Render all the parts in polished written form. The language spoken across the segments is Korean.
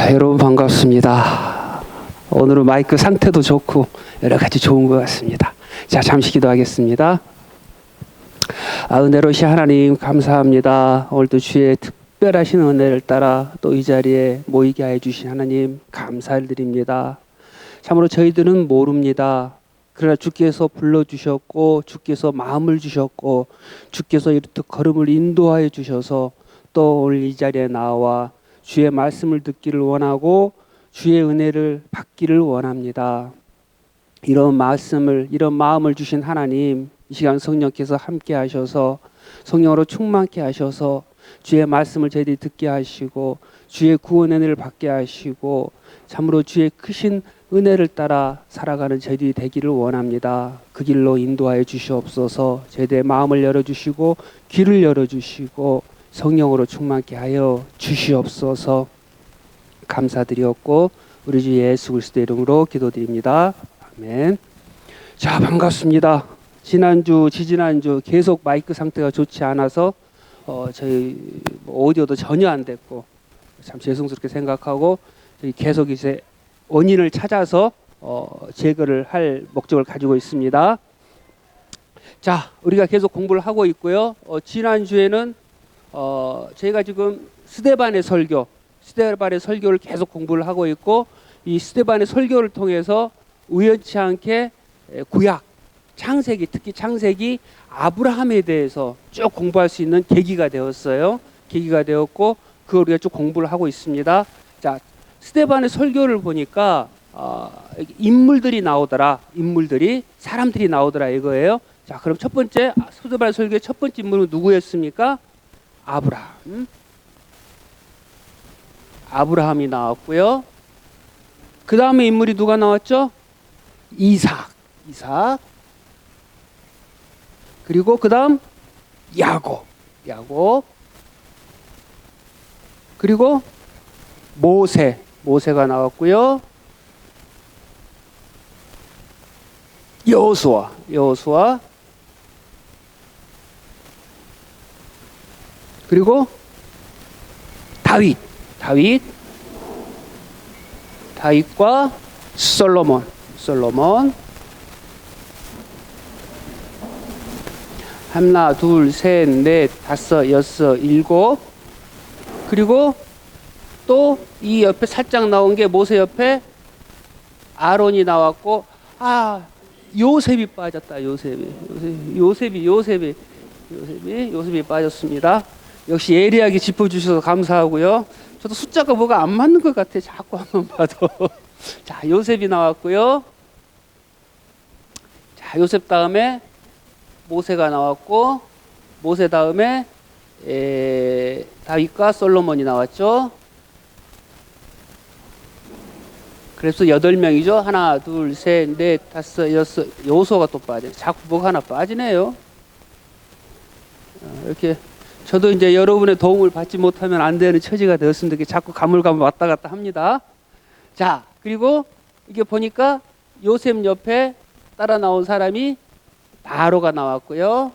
자, 여러분 반갑습니다. 오늘은 마이크 상태도 좋고 여러 가지 좋은 것 같습니다. 자, 잠시 기도하겠습니다. 은혜로우신 하나님 감사합니다. 오늘도 주의 특별하신 은혜를 따라 또 이 자리에 모이게 해 주신 하나님 감사드립니다. 참으로 저희들은 모릅니다. 그러나 주께서 불러주셨고 주께서 마음을 주셨고 주께서 이렇게 걸음을 인도하여 주셔서 또 오늘 이 자리에 나와 주의 말씀을 듣기를 원하고 주의 은혜를 받기를 원합니다. 이런 말씀을, 이런 마음을 주신 하나님, 이 시간 성령께서 함께 하셔서 성령으로 충만케 하셔서 주의 말씀을 저희들이 듣게 하시고 주의 구원 은혜를 받게 하시고 참으로 주의 크신 은혜를 따라 살아가는 저희들이 되기를 원합니다. 그 길로 인도하여 주시옵소서. 저희들의 마음을 열어주시고 귀를 열어주시고 성령으로 충만케 하여 주시옵소서. 감사드리옵고 우리 주 예수 그리스도의 이름으로 기도드립니다. 아멘. 자, 반갑습니다. 지난주, 지지난주 계속 마이크 상태가 좋지 않아서 저희 오디오도 전혀 안 됐고 참 죄송스럽게 생각하고 저희 계속 이제 원인을 찾아서 제거를 할 목적을 가지고 있습니다. 자, 우리가 계속 공부를 하고 있고요. 지난주에는 저희가 지금 스데반의 설교를 계속 공부를 하고 있고 이 스데반의 설교를 통해서 우연치 않게 구약, 창세기, 특히 창세기 아브라함에 대해서 쭉 공부할 수 있는 계기가 되었어요. 계기가 되었고 그걸 우리가 쭉 공부를 하고 있습니다. 자, 스데반의 설교를 보니까 인물들이 나오더라. 사람들이 나오더라 이거예요. 자, 그럼 첫 번째 스데반의 설교의 첫 번째 인물은 누구였습니까? 아브라함이 나왔고요. 그 다음에 인물이 누가 나왔죠? 이삭. 그리고 그 다음 야곱. 그리고 모세가 나왔고요. 여호수아. 그리고 다윗과 솔로몬. 하나, 둘, 셋, 넷, 다섯, 여섯, 일곱. 그리고 또 이 옆에 살짝 나온 게 모세 옆에 아론이 나왔고, 요셉이 빠졌다. 요셉이 빠졌습니다. 역시 예리하게 짚어주셔서 감사하고요. 저도 숫자가 뭐가 안 맞는 것 같아. 자꾸 한번 봐도. 자, 요셉이 나왔고요. 자, 요셉 다음에 모세가 나왔고, 모세 다음에 다윗과 솔로몬이 나왔죠. 그래서 8명이죠. 하나, 둘, 셋, 넷, 다섯, 여섯. 여호수아가 또 빠져. 자꾸 뭐가 하나 빠지네요. 이렇게 저도 이제 여러분의 도움을 받지 못하면 안 되는 처지가 되었습니다. 자꾸 가물가물 왔다 갔다 합니다. 자, 그리고 이게 보니까 요셉 옆에 따라 나온 사람이 바로가 나왔고요.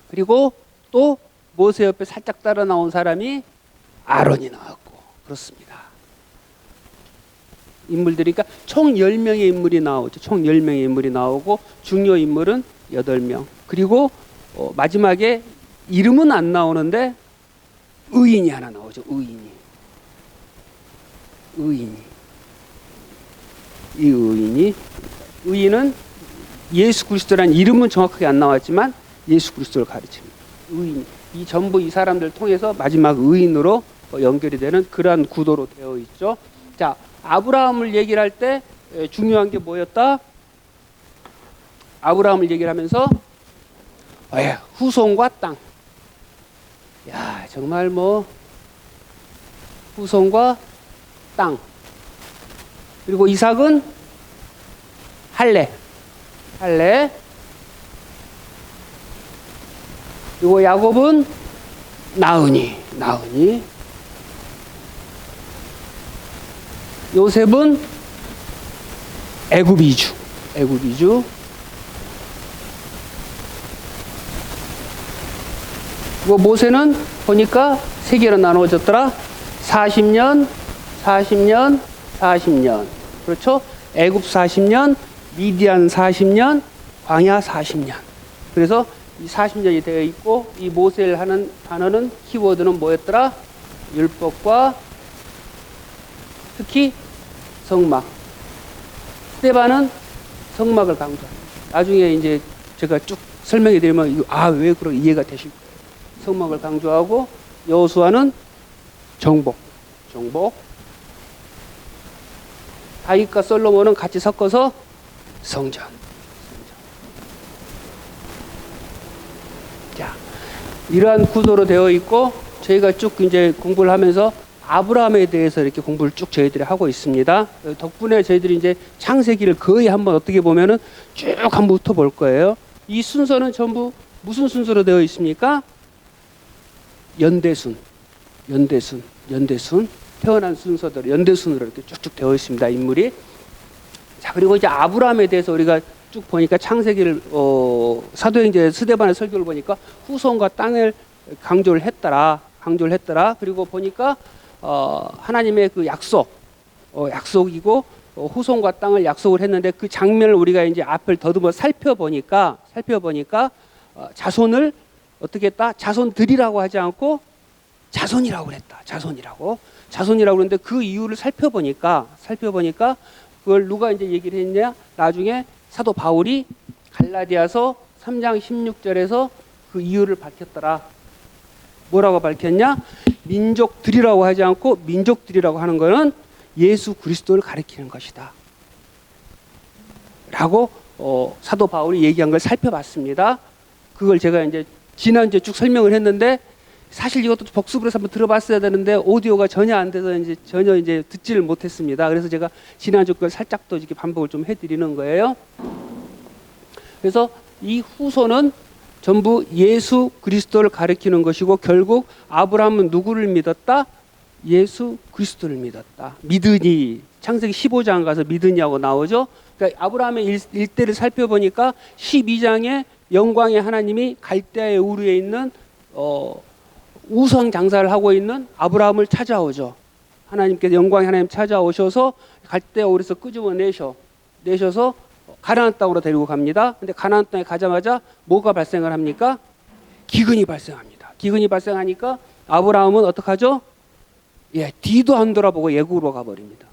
그리고 또 모세 옆에 살짝 따라 나온 사람이 아론이 나왔고, 그렇습니다. 인물들이니까 총 10명의 인물이 나오죠. 총 10명의 인물이 나오고 중요 인물은 8명. 그리고 마지막에 이름은 안 나오는데 의인이 하나 나오죠. 의인은 예수 그리스도라는 이름은 정확하게 안 나왔지만 예수 그리스도를 가르칩니다. 의인. 이 전부 이 사람들을 통해서 마지막 의인으로 연결이 되는 그러한 구도로 되어 있죠. 자, 아브라함을 얘기를 할 때 중요한 게 뭐였다? 아브라함을 얘기를 하면서 후손과 땅. 야, 정말 후손과 땅. 그리고 이삭은 할례. 그리고 야곱은 나으니. 요셉은 애굽 이주. 그리고 모세는 보니까 세 개로 나누어졌더라. 40년, 40년, 40년. 그렇죠? 애굽 40년, 미디안 40년, 광야 40년. 그래서 이 40년이 되어 있고, 이 모세를 하는 단어는, 키워드는 뭐였더라? 율법과 특히 성막. 스데반은 성막을 강조합니다. 나중에 이제 제가 쭉 설명해 드리면 왜 그런 이해가 되실 거예요. 성막을 강조하고, 여호수아는 정복. 다윗과 솔로몬은 같이 섞어서 성전. 자, 이러한 구도로 되어 있고, 저희가 쭉 이제 공부를 하면서 아브라함에 대해서 이렇게 공부를 쭉 저희들이 하고 있습니다. 덕분에 저희들이 이제 창세기를 거의 한번 어떻게 보면은 쭉 한번 훑어볼 거예요. 이 순서는 전부 무슨 순서로 되어 있습니까? 연대순. 태어난 순서대로 연대순으로 이렇게 쭉쭉 되어 있습니다. 인물이. 자, 그리고 이제 아브라함에 대해서 우리가 쭉 보니까 창세기를 사도행전 스데반의 설교를 보니까 후손과 땅을 강조를 했더라. 그리고 보니까 하나님의 그 약속이고 후손과 땅을 약속을 했는데, 그 장면을 우리가 이제 앞을 더듬어 살펴보니까 자손을 어떻게 했다? 자손들이라고 하지 않고 자손이라고 그랬다. 자손이라고 그랬는데, 그 이유를 살펴보니까 그걸 누가 이제 얘기를 했냐? 나중에 사도 바울이 갈라디아서 3장 16절에서 그 이유를 밝혔더라. 뭐라고 밝혔냐? 민족들이라고 하지 않고 민족들이라고 하는 것은 예수 그리스도를 가리키는 것이다 라고 사도 바울이 얘기한 걸 살펴봤습니다. 그걸 제가 이제 지난주에 쭉 설명을 했는데, 사실 이것도 복습을 해서 한번 들어봤어야 되는데 오디오가 전혀 안 돼서 전혀 듣지를 못했습니다. 그래서 제가 지난주 걸 살짝 더 이렇게 반복을 좀 해드리는 거예요. 그래서 이 후손은 전부 예수 그리스도를 가리키는 것이고, 결국 아브라함은 누구를 믿었다? 예수 그리스도를 믿었다. 믿으니, 창세기 15장 가서 믿으냐고 나오죠. 그러니까 아브라함의 일대를 살펴보니까 12장에 영광의 하나님이 갈대아의 우르에 있는 우상 장사를 하고 있는 아브라함을 찾아오죠. 하나님께서 영광의 하나님 찾아오셔서 갈대아 우르에서 끄집어 내셔서 가나안 땅으로 데리고 갑니다. 근데 가나안 땅에 가자마자 뭐가 발생을 합니까? 기근이 발생합니다. 기근이 발생하니까 아브라함은 어떡하죠? 뒤도 안 돌아보고 애굽으로 가버립니다.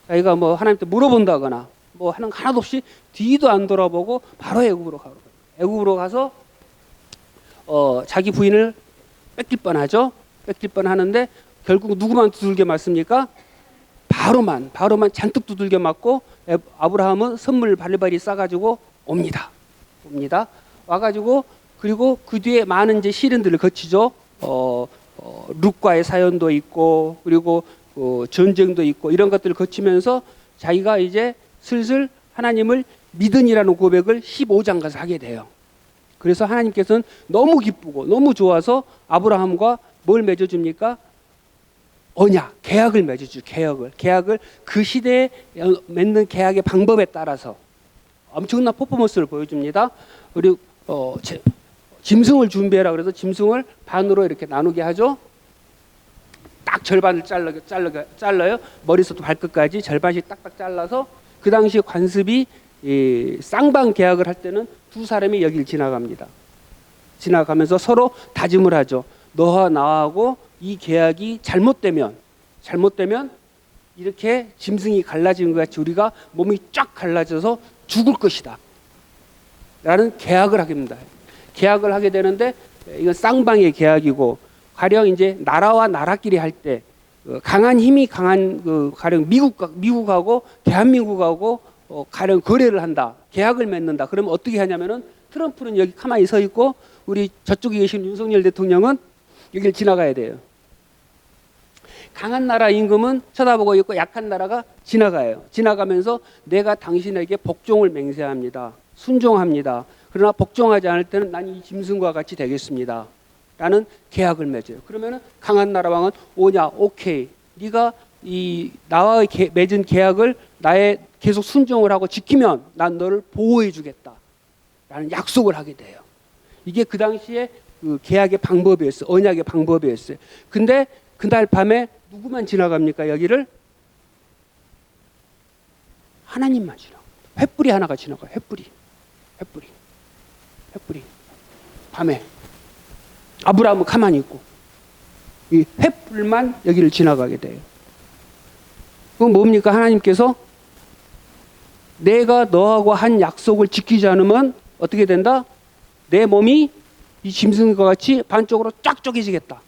자기가 뭐 하나님께 물어본다거나 뭐 하는 거 하나도 없이 뒤도 안 돌아보고 바로 애굽으로 가버려요. 애굽으로 가서 자기 부인을 뺏길 뻔하죠. 뺏길 뻔하는데 결국 누구만 두들겨 맞습니까? 바로만 잔뜩 두들겨 맞고 아브라함은 선물을 발리발리 싸가지고 옵니다. 와가지고 그리고 그 뒤에 많은 이제 시련들을 거치죠. 룻과의 사연도 있고, 그리고 전쟁도 있고, 이런 것들을 거치면서 자기가 이제 슬슬 하나님을 믿으니라는 고백을 15장 가서 하게 돼요. 그래서 하나님께서는 너무 기쁘고 너무 좋아서 아브라함과 뭘 맺어줍니까? 언약, 계약을 맺어주죠. 계약을 그 시대에 맺는 계약의 방법에 따라서 엄청난 퍼포먼스를 보여줍니다. 그리고 짐승을 준비해라 그래서 짐승을 반으로 이렇게 나누게 하죠. 딱 절반을 잘라요. 머리부터 발끝까지 절반씩 딱딱 잘라서, 그 당시 관습이 쌍방 계약을 할 때는 두 사람이 여길 지나갑니다. 지나가면서 서로 다짐을 하죠. 너와 나하고 이 계약이 잘못되면 이렇게 짐승이 갈라지는 것 같이 우리가 몸이 쫙 갈라져서 죽을 것이다 라는 계약을 하게 됩니다. 계약을 하게 되는데, 이건 쌍방의 계약이고, 가령 이제 나라와 나라끼리 할 때 강한 힘이 강한 가령 미국하고 대한민국하고 가령 거래를 한다, 계약을 맺는다. 그러면 어떻게 하냐면은 트럼프는 여기 가만히 서 있고 우리 저쪽에 계신 윤석열 대통령은 여기를 지나가야 돼요. 강한 나라 임금은 쳐다보고 있고 약한 나라가 지나가요. 지나가면서 내가 당신에게 복종을 맹세합니다. 순종합니다. 그러나 복종하지 않을 때는 난 이 짐승과 같이 되겠습니다 라는 계약을 맺어요. 그러면 강한 나라 왕은 오냐, 오케이, 네가 나와 맺은 계약을 나의 계속 순종을 하고 지키면 난 너를 보호해 주겠다 라는 약속을 하게 돼요. 이게 그 당시에 그 계약의 방법이었어요. 언약의 방법이었어요. 근데 그날 밤에 누구만 지나갑니까? 여기를 하나님만 지나가. 횃불이 하나가 지나가요. 횃불이 밤에 아브라함은 가만히 있고 이 횃불만 여기를 지나가게 돼요. 그건 뭡니까? 하나님께서 내가 너하고 한 약속을 지키지 않으면 어떻게 된다? 내 몸이 이 짐승과 같이 반쪽으로 쫙 쪼개지겠다.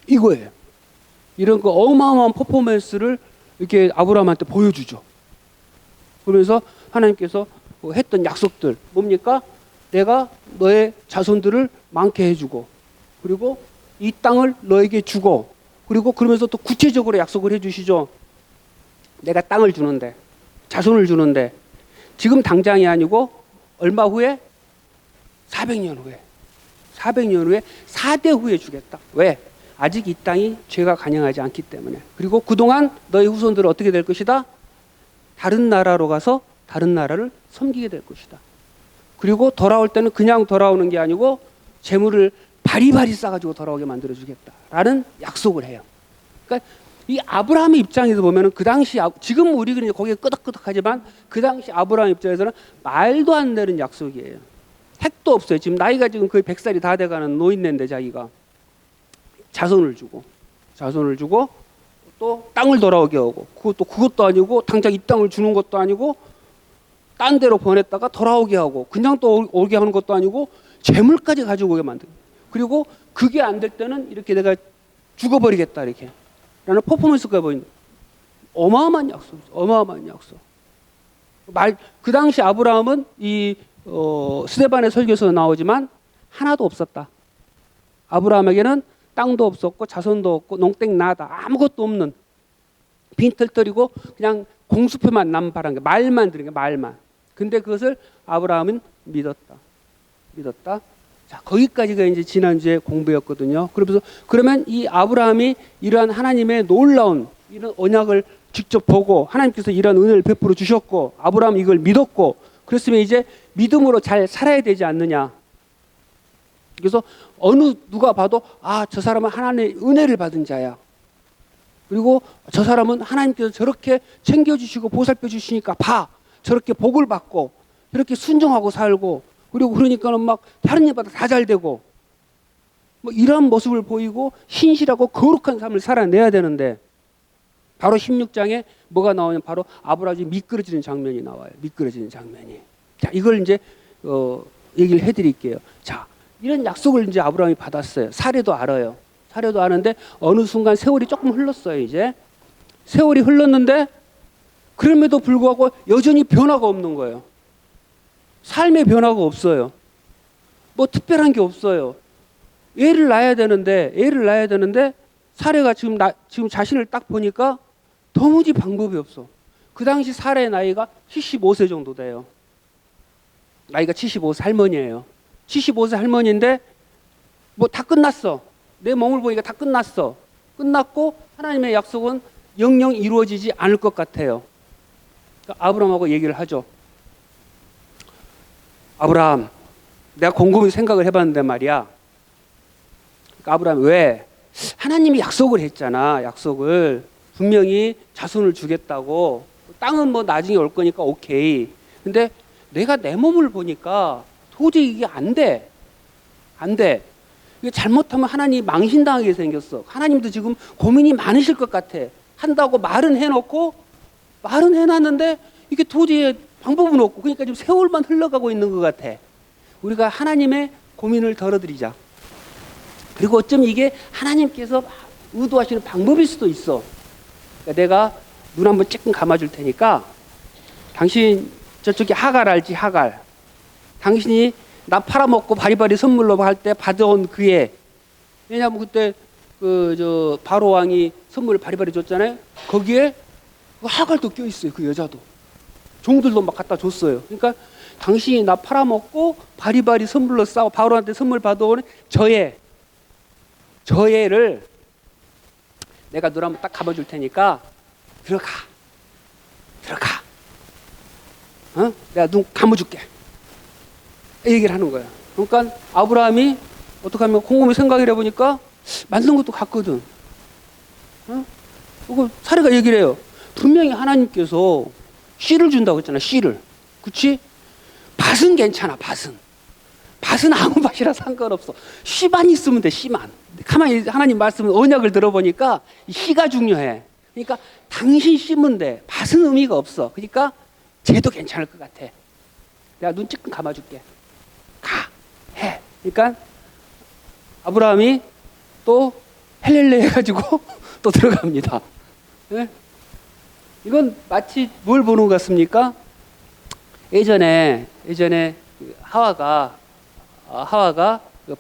이거예요. 이런 그 어마어마한 퍼포먼스를 이렇게 아브라함한테 보여주죠. 그러면서 하나님께서 했던 약속들 뭡니까? 내가 너의 자손들을 많게 해주고 그리고 이 땅을 너에게 주고 그리고 그러면서 또 구체적으로 약속을 해주시죠. 내가 땅을 주는데 자손을 주는데 지금 당장이 아니고 얼마 후에 400년 후에 4대 후에 주겠다. 왜? 아직 이 땅이 죄가 간영하지 않기 때문에. 그리고 그동안 너희 후손들은 어떻게 될 것이다? 다른 나라로 가서 다른 나라를 섬기게 될 것이다. 그리고 돌아올 때는 그냥 돌아오는 게 아니고 재물을 바리바리 싸가지고 돌아오게 만들어주겠다라는 약속을 해요. 그러니까 이 아브라함의 입장에서 보면은 그 당시 지금 우리는 거기에 끄덕끄덕하지만 그 당시 아브라함 입장에서는 말도 안 되는 약속이에요. 택도 없어요. 지금 나이가 지금 거의 100살이 다 돼가는 노인네인데 자기가 자손을 주고 또 땅을 돌아오게 하고 그것도 아니고 당장 이 땅을 주는 것도 아니고 딴 데로 보냈다가 돌아오게 하고 그냥 또 오게 하는 것도 아니고 재물까지 가지고 오게 만들고 그리고 그게 안 될 때는 이렇게 내가 죽어버리겠다 이렇게 라는 퍼포먼스가 보인다. 어마어마한 약속. 그 당시 아브라함은 이 스데반의 설교에서 나오지만 하나도 없었다. 아브라함에게는 땅도 없었고 자손도 없고 농땡 나다 아무것도 없는 빈털터리고 그냥 공수표만 남발한 게 말만 들은 게 말만. 근데 그것을 아브라함은 믿었다. 자, 거기까지가 이제 지난주에 공부였거든요. 그러면 이 아브라함이 이러한 하나님의 놀라운 이런 언약을 직접 보고 하나님께서 이런 은혜를 베풀어 주셨고 아브라함이 이걸 믿었고 그랬으면 이제 믿음으로 잘 살아야 되지 않느냐. 그래서 누가 봐도 저 사람은 하나님의 은혜를 받은 자야. 그리고 저 사람은 하나님께서 저렇게 챙겨주시고 보살펴 주시니까 저렇게 복을 받고 저렇게 순종하고 살고 그리고 그러니까는 막 다른 일보다 다 잘 되고 뭐 이런 모습을 보이고 신실하고 거룩한 삶을 살아내야 되는데 바로 16장에 뭐가 나오냐면 바로 아브라함이 미끄러지는 장면이 나와요. 미끄러지는 장면이. 자, 이걸 이제 얘기를 해드릴게요. 자, 이런 약속을 이제 아브라함이 받았어요. 사례도 알아요. 사례도 아는데 어느 순간 세월이 조금 흘렀어요. 이제 세월이 흘렀는데 그럼에도 불구하고 여전히 변화가 없는 거예요. 삶의 변화가 없어요. 뭐 특별한 게 없어요. 애를 낳아야 되는데 사례가 지금 자신을 딱 보니까 도무지 방법이 없어. 그 당시 사례의 나이가 75세 정도 돼요. 나이가 75세 할머니예요. 75세 할머니인데 뭐 다 끝났어. 내 몸을 보니까 다 끝났어. 끝났고 하나님의 약속은 영영 이루어지지 않을 것 같아요. 그러니까 아브라함하고 얘기를 하죠. 아브라함, 내가 곰곰이 생각을 해봤는데 말이야. 그러니까 아브라함 왜? 하나님이 약속을 했잖아. 약속을 분명히 자손을 주겠다고. 땅은 뭐 나중에 올 거니까 오케이. 근데 내가 내 몸을 보니까 도저히 이게 안 돼. 이게 잘못하면 하나님 망신당하게 생겼어. 하나님도 지금 고민이 많으실 것 같아. 한다고 말은 해놨는데 이게 도저히 방법은 없고 그러니까 지금 세월만 흘러가고 있는 것 같아. 우리가 하나님의 고민을 덜어드리자. 그리고 어쩌면 이게 하나님께서 의도하시는 방법일 수도 있어. 그러니까 내가 눈 한번 찔끔 감아줄 테니까 당신 저쪽에 하갈 알지? 하갈. 당신이 나 팔아먹고 바리바리 선물로 할 때 받아온 그애. 왜냐하면 그때 바로 왕이 선물을 바리바리 줬잖아요. 거기에 하갈도 껴있어요. 그 여자도. 종들도 막 갖다 줬어요. 그러니까 당신이 나 팔아먹고 바리바리 선물로 싸워 바로한테 선물 받아오는 저애를 내가 눈 한번 딱 감아줄 테니까 들어가. 내가 눈 감아줄게. 이 얘기를 하는 거야. 그러니까 아브라함이 어떻게 하면 곰곰이 생각을 해보니까 만든 것도 같거든. 어? 그거 사례가 얘기를 해요. 분명히 하나님께서 씨를 준다고 했잖아. 씨를. 그치? 밭은 괜찮아. 밭은 아무 밭이라 상관없어. 씨만 있으면 돼. 씨만. 가만히 하나님 말씀 언약을 들어보니까 씨가 중요해. 그러니까 당신 심으면 돼. 밭은 의미가 없어. 그러니까 쟤도 괜찮을 것 같아. 내가 눈 찔끔 감아줄게. 가. 해. 그러니까 아브라함이 또 헬렐레 해가지고 또 들어갑니다. 네? 이건 마치 뭘 보는 것 같습니까? 예전에 하와가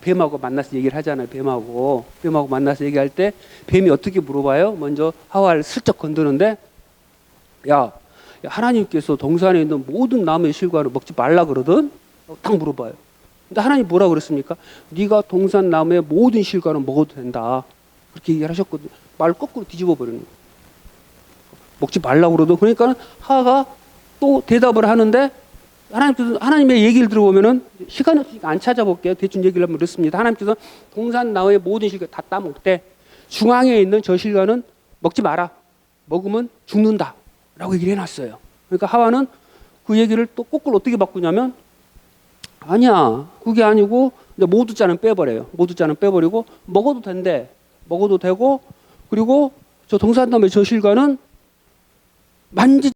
뱀하고 만나서 얘기를 하잖아요. 뱀하고 만나서 얘기할 때 뱀이 어떻게 물어봐요? 먼저 하와를 슬쩍 건드는데 야 하나님께서 동산에 있는 모든 나무의 실과를 먹지 말라 그러든 딱 물어봐요. 근데 하나님 뭐라 그랬습니까? 네가 동산 나무의 모든 실과는 먹어도 된다. 그렇게 얘기를 하셨거든요. 말 거꾸로 뒤집어 버리는 거예요. 먹지 말라 그러든 그러니까 하와가 또 대답을 하는데 하나님께서 하나님의 얘기를 들어보면은 시간이 없으니까 안 찾아볼게요. 대충 얘기를 하면 그렇습니다. 하나님께서 동산 나무의 모든 실과 다 따먹되 중앙에 있는 저 실과는 먹지 마라. 먹으면 죽는다. 라고 얘기를 해놨어요. 그러니까 하와는 그 얘기를 또 거꾸로 어떻게 바꾸냐면 아니야. 그게 아니고 모두 자는 빼버려요. 모두 자는 빼버리고 먹어도 된대. 먹어도 되고 그리고 저 동산 나무의 저 실과는 만지지